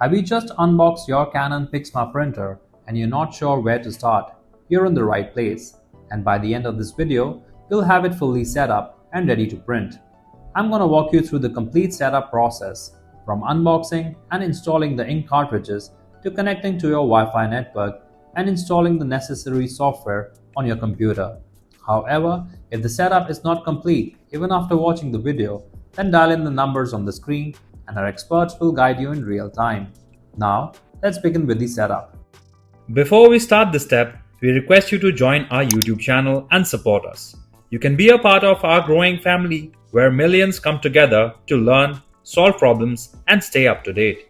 Have you just unboxed your Canon PIXMA printer and you're not sure where to start? You're in the right place. And by the end of this video, you'll have it fully set up and ready to print. I'm going to walk you through the complete setup process, from unboxing and installing the ink cartridges to connecting to your Wi-Fi network and installing the necessary software on your computer. However, if the setup is not complete even after watching the video, then dial in the numbers on the screen and our experts will guide you in real time. Now, let's begin with the setup. Before we start this step, we request you to join our YouTube channel and support us. You can be a part of our growing family where millions come together to learn, solve problems, and stay up to date.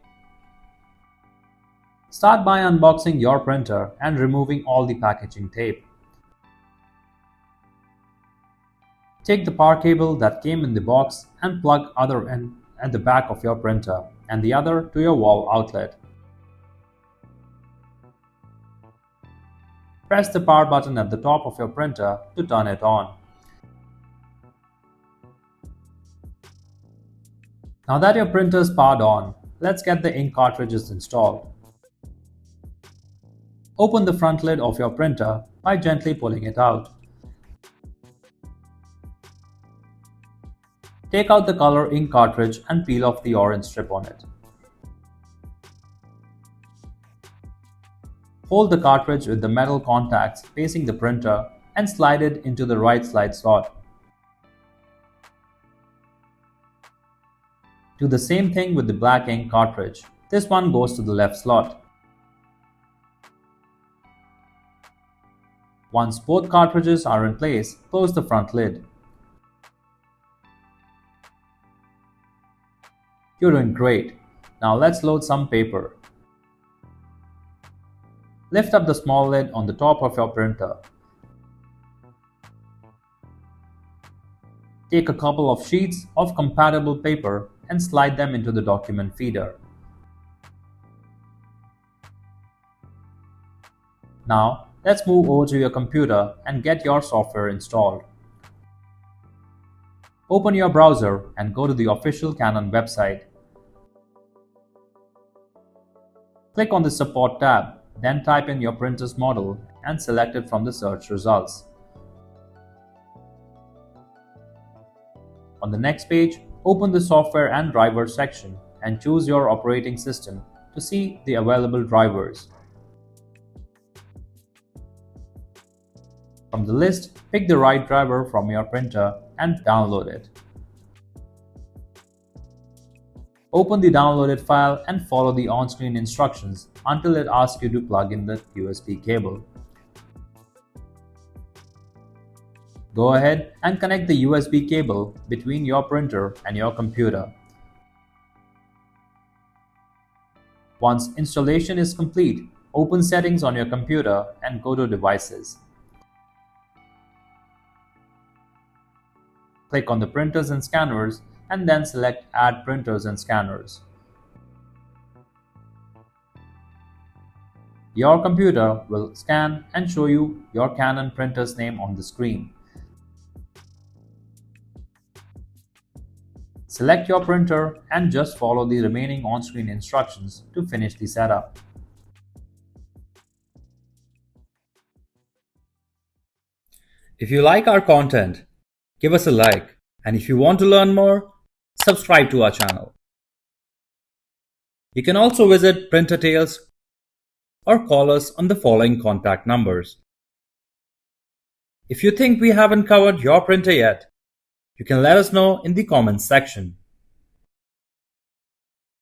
Start by unboxing your printer and removing all the packaging tape. Take the power cable that came in the box and plug other end at the back of your printer and the other to your wall outlet. Press the power button at the top of your printer to turn it on. Now that your printer is powered on, let's get the ink cartridges installed. Open the front lid of your printer by gently pulling it out. Take out the color ink cartridge and peel off the orange strip on it. Hold the cartridge with the metal contacts facing the printer and slide it into the right slide slot. Do the same thing with the black ink cartridge. This one goes to the left slot. Once both cartridges are in place, close the front lid. You're doing great. Now let's load some paper. Lift up the small lid on the top of your printer. Take a couple of sheets of compatible paper and slide them into the document feeder. Now let's move over to your computer and get your software installed. Open your browser and go to the official Canon website. Click on the Support tab, then type in your printer's model and select it from the search results. On the next page, open the Software and Drivers section and choose your operating system to see the available drivers. From the list, pick the right driver from your printer and download it. Open the downloaded file and follow the on-screen instructions until it asks you to plug in the USB cable. Go ahead and connect the USB cable between your printer and your computer. Once installation is complete, open Settings on your computer and go to Devices. Click on the Printers and Scanners and then select Add Printers and Scanners. Your computer will scan and show you your Canon printer's name on the screen. Select your printer and just follow the remaining on-screen instructions to finish the setup. If you like our content, give us a like, and if you want to learn more, subscribe to our channel. You can also visit Printer Tales or call us on the following contact numbers. If you think we haven't covered your printer yet, you can let us know in the comments section.